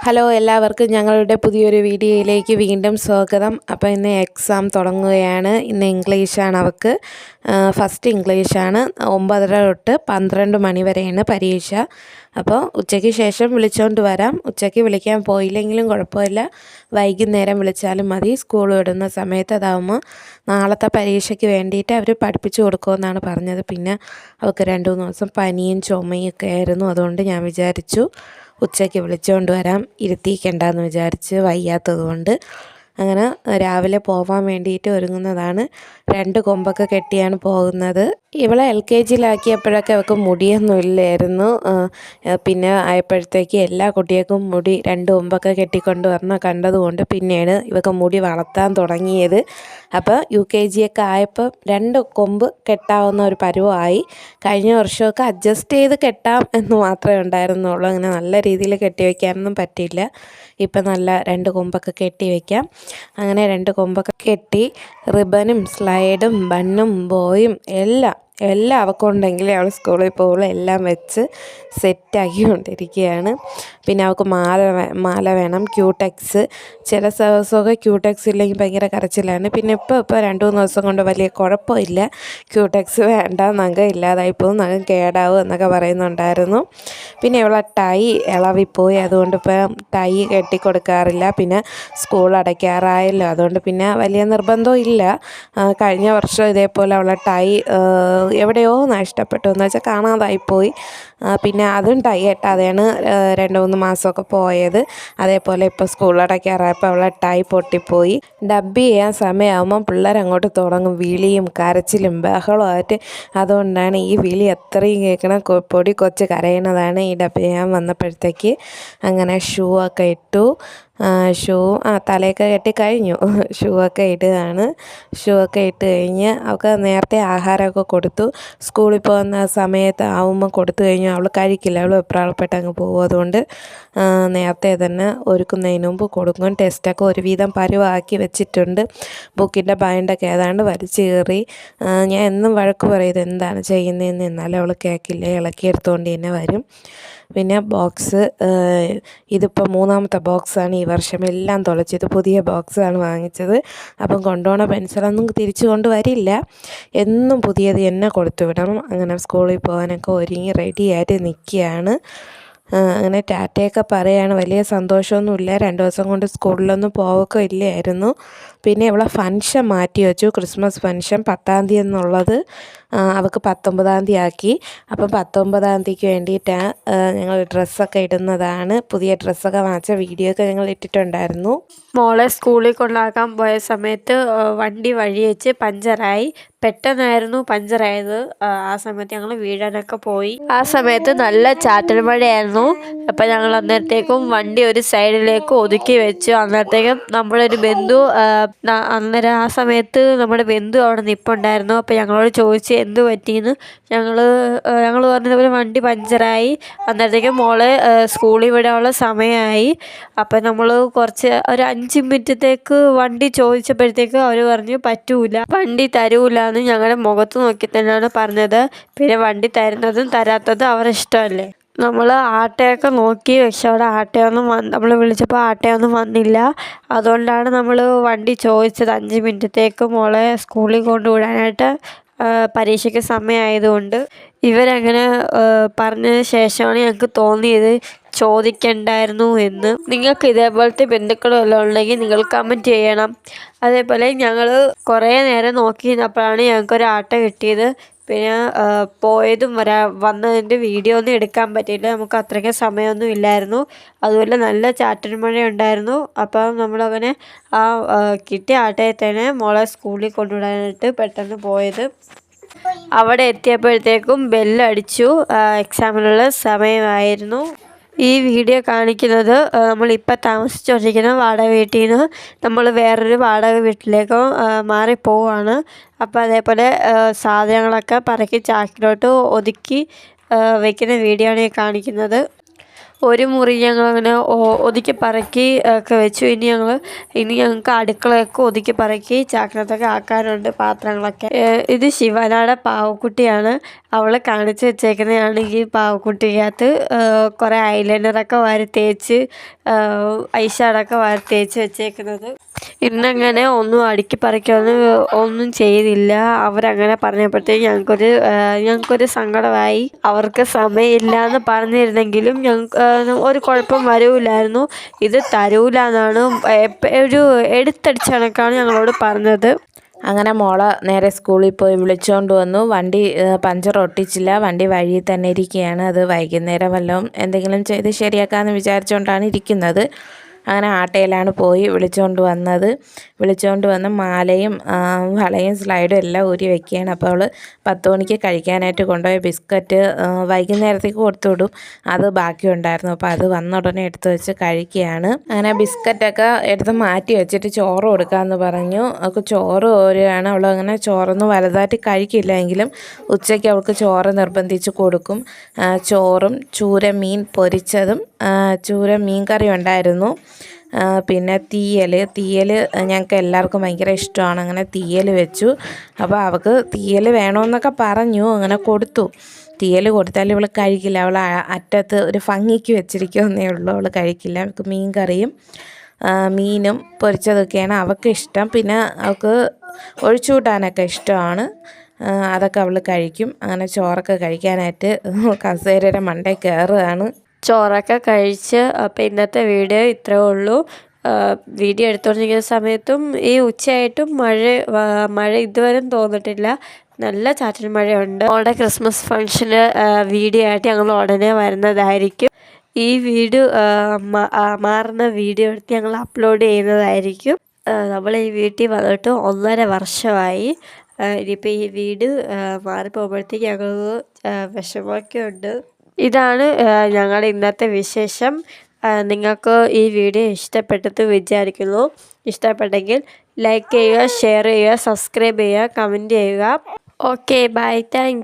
Hello എല്ലാവർക്കും ഞങ്ങളുടെ പുതിയൊരു വീഡിയോയിലേക്ക് വീണ്ടും സ്വാഗതം. അപ്പോൾ ഇന്ന് എക്സാം തുടങ്ങുകയാണ്. ഇന്ന് ഇംഗ്ലീഷാണ് അവൾക്ക്. ഫസ്റ്റ് ഇംഗ്ലീഷാണ്. 9:30 തൊട്ട് 12 മണി വരെയാണ് പരീക്ഷ. അപ്പോൾ ഉച്ചയ്ക്ക് ശേഷം വിളിച്ചുകൊണ്ട് വരാം. ഉച്ചയ്ക്ക് വിളിക്കാൻ പോയില്ലെങ്കിലും കുഴപ്പമില്ല, വൈകുന്നേരം വിളിച്ചാലും മതി. സ്കൂൾ വിടുന്ന സമയത്ത് അതാവുമ്പോൾ നാളത്തെ പരീക്ഷയ്ക്ക് വേണ്ടിയിട്ട് അവർ പഠിപ്പിച്ചു കൊടുക്കുമെന്നാണ് പറഞ്ഞത്. പിന്നെ അവൾക്ക് 2-3 ദിവസം പനിയും ചുമയും ഒക്കെ ആയിരുന്നു. അതുകൊണ്ട് ഞാൻ വിചാരിച്ചു ഉച്ചയ്ക്ക് വിളിച്ചുകൊണ്ട് വരാം, ഇരുത്തിക്കണ്ടെന്ന് വിചാരിച്ച്, വയ്യാത്തത് കൊണ്ട്. അങ്ങനെ രാവിലെ പോകാൻ വേണ്ടിയിട്ട് ഒരുങ്ങുന്നതാണ്. 2 കൊമ്പൊക്കെ കെട്ടിയാണ് പോകുന്നത്. ഇവളെ LKG-യിലാക്കിയപ്പോഴൊക്കെ അവൾക്ക് മുടിയൊന്നും ഇല്ലായിരുന്നു. പിന്നെ ആയപ്പോഴത്തേക്ക് എല്ലാ കുട്ടികൾക്കും മുടി 2 കൊമ്പൊക്കെ കെട്ടിക്കൊണ്ട് വരണം കണ്ടതുകൊണ്ട് പിന്നീട് ഇവൾക്ക് മുടി വളർത്താൻ തുടങ്ങിയത്. അപ്പോൾ UKG ഒക്കെ ആയപ്പോൾ 2 കൊമ്പ് കെട്ടാവുന്ന ഒരു പരുവമായി. കഴിഞ്ഞ വർഷമൊക്കെ അഡ്ജസ്റ്റ് ചെയ്ത് കെട്ടാം എന്ന് മാത്രമേ ഉണ്ടായിരുന്നുള്ളൂ. അങ്ങനെ നല്ല രീതിയിൽ കെട്ടി വയ്ക്കാനൊന്നും പറ്റില്ല. ഇപ്പം നല്ല 2 കൊമ്പൊക്കെ കെട്ടി വയ്ക്കാം. അങ്ങനെ 2 കൊമ്പൊക്കെ കെട്ടി റിബനും സ്ലൈഡും ബണ്ണും ബോയും എല്ലാം അവൾക്കുണ്ടെങ്കിൽ അവൾ സ്കൂളിൽ പോകുമ്പോൾ എല്ലാം വെച്ച് സെറ്റാക്കിക്കൊണ്ടിരിക്കുകയാണ്. പിന്നെ അവൾക്ക് മാല വേണം, ക്യൂടെക്സ്. ചില ദിവസമൊക്കെ ക്യൂടെക്സ് ഇല്ലെങ്കിൽ ഭയങ്കര കരച്ചിലാണ്. പിന്നെ ഇപ്പോൾ 2-3 ദിവസം കൊണ്ട് വലിയ കുഴപ്പമില്ല. ക്യൂടെക്സ് വേണ്ട, നഖം ഇല്ലാതായിപ്പോവും, നഖം കേടാവും എന്നൊക്കെ പറയുന്നുണ്ടായിരുന്നു. പിന്നെ ഇവളെ ടൈ ഇളവിപ്പോയി, അതുകൊണ്ട് ഇപ്പം ടൈ കെട്ടിക്കൊടുക്കാറില്ല. പിന്നെ സ്കൂൾ അടയ്ക്കാറായല്ലോ, അതുകൊണ്ട് പിന്നെ വലിയ നിർബന്ധവും ഇല്ല. കഴിഞ്ഞ വർഷം ഇതേപോലെ അവളെ ടൈ എവിടെയോ നഷ്ടപ്പെട്ടു, എന്ന് വെച്ചാൽ കാണാതായിപ്പോയി. പിന്നെ അതും ടൈ കെട്ടാതെയാണ് 2-3 മാസമൊക്കെ പോയത്. അതേപോലെ ഇപ്പോൾ സ്കൂൾ അടയ്ക്കാറായപ്പോൾ അവളെ ടൈ പൊട്ടിപ്പോയി. ഡബ് ചെയ്യാൻ സമയമാകുമ്പം പിള്ളേരങ്ങോട്ട് തുടങ്ങും വിളിയും കരച്ചിലും ബഹളമായിട്ട്. അതുകൊണ്ടാണ് ഈ വിളി എത്രയും കേൾക്കണം. പൊടി കൊച്ച് കരയണതാണ് ഈ ഡബ് ചെയ്യാൻ വന്നപ്പോഴത്തേക്ക്. അങ്ങനെ ഷൂ ഒക്കെ ഇട്ടു. തലയൊക്കെ കെട്ടി കഴിഞ്ഞു. ഷൂ ഒക്കെ ഇടുകയാണ്. ഷൂ ഒക്കെ ഇട്ട് കഴിഞ്ഞ് അവൾക്ക് നേരത്തെ ആഹാരമൊക്കെ കൊടുത്തു. സ്കൂളിൽ പോകുന്ന സമയത്ത് ആവുമ്പോൾ കൊടുത്തു കഴിഞ്ഞാൽ അവൾ കഴിക്കില്ല, അവൾ വെപ്രാളപ്പെട്ട് അങ്ങ് പോകും. അതുകൊണ്ട് നേരത്തെ തന്നെ ഒരുക്കുന്നതിന് മുമ്പ് കൊടുക്കും. ടെസ്റ്റൊക്കെ ഒരുവിധം പരുവാക്കി വെച്ചിട്ടുണ്ട്. ബുക്കിൻ്റെ ബൈൻഡൊക്കെ ഏതാണ്ട് വലിച്ചു കയറി. ഞാൻ എന്നും വഴക്ക് പറയും എന്താണ് ചെയ്യുന്നതെന്ന്, എന്നാലും അവൾ കേൾക്കില്ല, ഇളക്കിയെടുത്തുകൊണ്ട് തന്നെ വരും. പിന്നെ ബോക്സ്, ഇതിപ്പോൾ 3ാമത്തെ ബോക്സാണ് ഈ വർഷം. എല്ലാം തുളച്ച്, ഇത് പുതിയ ബോക്സാണ് വാങ്ങിച്ചത്. അപ്പം കൊണ്ടുപോകണ പെൻസിലൊന്നും തിരിച്ചു കൊണ്ടുവരില്ല, എന്നും പുതിയത് തന്നെ കൊടുത്തു വിടണം. അങ്ങനെ സ്കൂളിൽ പോകാനൊക്കെ ഒരുങ്ങി റെഡിയായിട്ട് നിൽക്കുകയാണ്. അങ്ങനെ ടാറ്റയൊക്കെ പറയുകയാണ്. വലിയ സന്തോഷമൊന്നുമില്ല, 2 ദിവസം കൊണ്ട് സ്കൂളിലൊന്നും പോവുകയൊക്കെ ഇല്ലായിരുന്നു. പിന്നെ ഇവിടെ ഫംഗ്ഷൻ മാറ്റി വെച്ചു. ക്രിസ്മസ് ഫംഗ്ഷൻ 10-ാം തീയതി എന്നുള്ളത് അവൾക്ക് 19-ാം തീയതി ആക്കി. അപ്പം 19-ാം തീയതിക്ക് വേണ്ടിയിട്ടാണ് ഞങ്ങൾ ഡ്രസ്സൊക്കെ ഇടുന്നതാണ്. പുതിയ ഡ്രസ്സൊക്കെ വാങ്ങിച്ച വീഡിയോ ഒക്കെ ഞങ്ങൾ ഇട്ടിട്ടുണ്ടായിരുന്നു. മോളെ സ്കൂളിൽ കൊണ്ടാക്കാൻ പോയ സമയത്ത് വണ്ടി വഴി വെച്ച് പഞ്ചറായി. പെട്ടെന്നായിരുന്നു പഞ്ചറായത്. ആ സമയത്ത് ഞങ്ങൾ വീഴാനൊക്കെ പോയി. ആ സമയത്ത് നല്ല ചാറ്റൽ മഴയായിരുന്നു. അപ്പം ഞങ്ങൾ അന്നേരത്തേക്കും വണ്ടി ഒരു സൈഡിലേക്ക് ഒതുക്കി വെച്ചു. അന്നേരത്തേക്കും നമ്മളൊരു ബന്ധു അന്നേരം ആ സമയത്ത് നമ്മുടെ ബന്ധു അവിടെ നിൽപ്പുണ്ടായിരുന്നു. അപ്പം ഞങ്ങളോട് ചോദിച്ച് എന്ത് പറ്റിയെന്ന്. ഞങ്ങൾ പറഞ്ഞതുപോലെ വണ്ടി പഞ്ചറായി. അന്നേരത്തേക്കും മോളെ സ്കൂളിൽ വിടാനുള്ള സമയമായി. അപ്പം നമ്മൾ ഒരു 5 മിനിറ്റത്തേക്ക് വണ്ടി ചോദിച്ചപ്പോഴത്തേക്ക് അവർ പറഞ്ഞു പറ്റൂല, വണ്ടി തരൂല എന്ന് ഞങ്ങളുടെ മുഖത്ത് നോക്കി തന്നെയാണ് പറഞ്ഞത്. പിന്നെ വണ്ടി തരുന്നതും തരാത്തതും അവരുടെ ഇഷ്ടമല്ലേ. നമ്മൾ ആട്ടയൊക്കെ നോക്കി, പക്ഷെ അവിടെ നമ്മൾ വിളിച്ചപ്പോൾ ആട്ടയൊന്നും വന്നില്ല. അതുകൊണ്ടാണ് നമ്മൾ വണ്ടി ചോദിച്ചത് 5 മിനിറ്റത്തേക്ക് മോളെ സ്കൂളിൽ കൊണ്ടുവിടാനായിട്ട്, പരീക്ഷയ്ക്ക് സമയമായതുകൊണ്ട്. ഇവരങ്ങനെ പറഞ്ഞതിന് ശേഷമാണ് ഞങ്ങൾക്ക് തോന്നിയത് ചോദിക്കണ്ടായിരുന്നു എന്ന്. നിങ്ങൾക്ക് ഇതേപോലത്തെ ബന്ധുക്കളും എല്ലാം ഉണ്ടെങ്കിൽ നിങ്ങൾ കമൻറ്റ് ചെയ്യണം. അതേപോലെ ഞങ്ങൾ കുറേ നേരം നോക്കി നിന്നപ്പോഴാണ് ഞങ്ങൾക്കൊരു ആട്ട കിട്ടിയത്. പിന്നെ പോയതും വന്നതിൻ്റെ വീഡിയോ ഒന്നും എടുക്കാൻ പറ്റിയില്ല, നമുക്ക് അത്രയ്ക്ക് സമയമൊന്നും ഇല്ലായിരുന്നു. അതുപോലെ നല്ല ചാറ്റൽ മഴ ഉണ്ടായിരുന്നു. അപ്പം നമ്മളങ്ങനെ ആ കിട്ടിയ ആട്ടയെ തന്നെ മോളെ സ്കൂളിൽ കൊണ്ടുവിടാനായിട്ട് പെട്ടെന്ന് പോയത്. അവിടെ എത്തിയപ്പോഴത്തേക്കും ബെല്ലടിച്ചു, എക്സാമിനുള്ള സമയമായിരുന്നു. ഈ വീഡിയോ കാണിക്കുന്നത് നമ്മളിപ്പോൾ താമസിച്ചുകൊണ്ടിരിക്കുന്ന വാടക വീട്ടിൽ നിന്ന് നമ്മൾ വേറൊരു വാടക വീട്ടിലേക്ക് മാറിപ്പോവുകയാണ്. അപ്പോൾ അതേപോലെ സാധനങ്ങളൊക്കെ പറക്കി ചാക്കിലോട്ട് ഒതുക്കി വയ്ക്കുന്ന വീഡിയോ ആണ് ഈ കാണിക്കുന്നത്. ഒരു മുറി ഞങ്ങളങ്ങനെ ഒതുക്കി പറക്കി ഒക്കെ വെച്ചു. ഇനി ഞങ്ങൾക്ക് അടുക്കളയൊക്കെ ഒതുക്കി പറക്കി ചാക്കിനകത്തൊക്കെ ആക്കാനുണ്ട് പാത്രങ്ങളൊക്കെ. ഇത് ശിവനാടെ പാവക്കുട്ടിയാണ്. അവൾ കാണിച്ച് വെച്ചേക്കുന്നതാണെങ്കിൽ പാവക്കുട്ടിക്കകത്ത് കുറേ ഐലൈനറൊക്കെ വാരി തേച്ച് ഐഷാഡൊക്കെ വാരി തേച്ച് വെച്ചേക്കുന്നത്. ഇന്നങ്ങനെ ഒന്നും അടുക്കി പറിക്കൊന്നും ഒന്നും ചെയ്തില്ല. അവരങ്ങനെ പറഞ്ഞപ്പോഴത്തേക്ക് ഞങ്ങൾക്കൊരു സങ്കടമായി. അവർക്ക് സമയമില്ല എന്ന് പറഞ്ഞിരുന്നെങ്കിലും ഒരു കുഴപ്പം വരൂലായിരുന്നു. ഇത് തരൂല എന്നാണ് ഒരു എടുത്തടിച്ച കണക്കാണ് ഞങ്ങളോട് പറഞ്ഞത്. അങ്ങനെ മോളെ നേരെ സ്കൂളിൽ പോയി വിളിച്ചുകൊണ്ട് വന്നു. വണ്ടി പഞ്ചർ ഒട്ടിച്ചില്ല, വണ്ടി വഴിയിൽ തന്നെ ഇരിക്കുകയാണ്. അത് വൈകുന്നേരം വല്ലതും എന്തെങ്കിലും ചെയ്ത് ശരിയാക്കാമെന്ന് വിചാരിച്ചുകൊണ്ടാണ് ഇരിക്കുന്നത്. അങ്ങനെ ആട്ടയിലാണ് പോയി വിളിച്ചുകൊണ്ട് വന്ന് മാലയും വളയും സ്ലൈഡും എല്ലാം ഊരി വയ്ക്കുകയാണ്. അപ്പോൾ അവൾ 10 മണിക്ക് കഴിക്കാനായിട്ട് കൊണ്ടുപോയ ബിസ്ക്കറ്റ് വൈകുന്നേരത്തേക്ക് കൊടുത്തു വിടും. അത് ബാക്കി ഉണ്ടായിരുന്നു. അപ്പോൾ അത് വന്ന ഉടനെ എടുത്ത് വെച്ച് കഴിക്കുകയാണ്. അങ്ങനെ ബിസ്ക്കറ്റൊക്കെ എടുത്ത് മാറ്റി വെച്ചിട്ട് ചോറ് കൊടുക്കാമെന്ന് പറഞ്ഞു. അവൾക്ക് ചോറ് ഓരുകയാണ്. അവൾ അങ്ങനെ ചോറൊന്നും വലുതായിട്ട് കഴിക്കില്ല, എങ്കിലും ഉച്ചയ്ക്ക് അവൾക്ക് ചോറ് നിർബന്ധിച്ച് കൊടുക്കും. ചോറും ചൂര മീൻ പൊരിച്ചതും ചൂര മീൻ കറി ഉണ്ടായിരുന്നു. പിന്നെ തീയൽ ഞങ്ങൾക്ക് എല്ലാവർക്കും ഭയങ്കര ഇഷ്ടമാണ്. അങ്ങനെ തീയൽ വെച്ചു. അപ്പോൾ അവൾക്ക് തീയൽ വേണമെന്നൊക്കെ പറഞ്ഞു. അങ്ങനെ കൊടുത്തു. തീയൽ കൊടുത്താൽ ഇവൾ കഴിക്കില്ല. അവൾ അറ്റത്ത് ഒരു ഭംഗിക്ക് വെച്ചിരിക്കുമെന്നേ ഉള്ളൂ, അവൾ കഴിക്കില്ല. അവൾക്ക് മീൻ കറിയും മീനും പൊരിച്ചതൊക്കെയാണ് അവൾക്ക് ഇഷ്ടം. പിന്നെ അവൾക്ക് ഒഴിച്ചുകൂട്ടാനൊക്കെ ഇഷ്ടമാണ്. അതൊക്കെ അവൾ കഴിക്കും. അങ്ങനെ ചോറൊക്കെ കഴിക്കാനായിട്ട് കസേരയുടെ മണ്ടയിൽ കയറുകയാണ്. ചോറൊക്കെ കഴിച്ച്. അപ്പോൾ ഇന്നത്തെ വീഡിയോ ഇത്രയേ ഉള്ളൂ. വീഡിയോ എടുത്തുകൊണ്ടിരിക്കുന്ന സമയത്തും ഈ ഉച്ചയായിട്ടും മഴ ഇതുവരെ തോന്നിട്ടില്ല. നല്ല ചാറ്റൽ മഴയുണ്ട്. അവിടെ ക്രിസ്മസ് ഫംഗ്ഷന് വീഡിയോ ആയിട്ട് ഞങ്ങൾ ഉടനെ വരുന്നതായിരിക്കും. ഈ വീഡിയോ മാറുന്ന വീഡിയോ എടുത്ത് ഞങ്ങൾ അപ്ലോഡ് ചെയ്യുന്നതായിരിക്കും. നമ്മൾ ഈ വീട്ടിൽ വന്നിട്ട് 1.5 വർഷമായി. ഇനിയിപ്പോൾ ഈ വീട് മാറിപ്പോകുമ്പോഴത്തേക്ക് ഞങ്ങൾക്ക് വിഷമമൊക്കെ ഉണ്ട്. ഇതാണ് ഞങ്ങളുടെ ഇന്നത്തെ വിശേഷം. നിങ്ങൾക്ക് ഈ വീഡിയോ ഇഷ്ടപ്പെട്ടെന്ന് വിചാരിക്കുന്നു. ഇഷ്ടപ്പെട്ടെങ്കിൽ ലൈക്ക് ചെയ്യുക, ഷെയർ ചെയ്യുക, സബ്സ്ക്രൈബ് ചെയ്യുക, കമൻറ്റ് ചെയ്യുക. Okay, bye, thank U.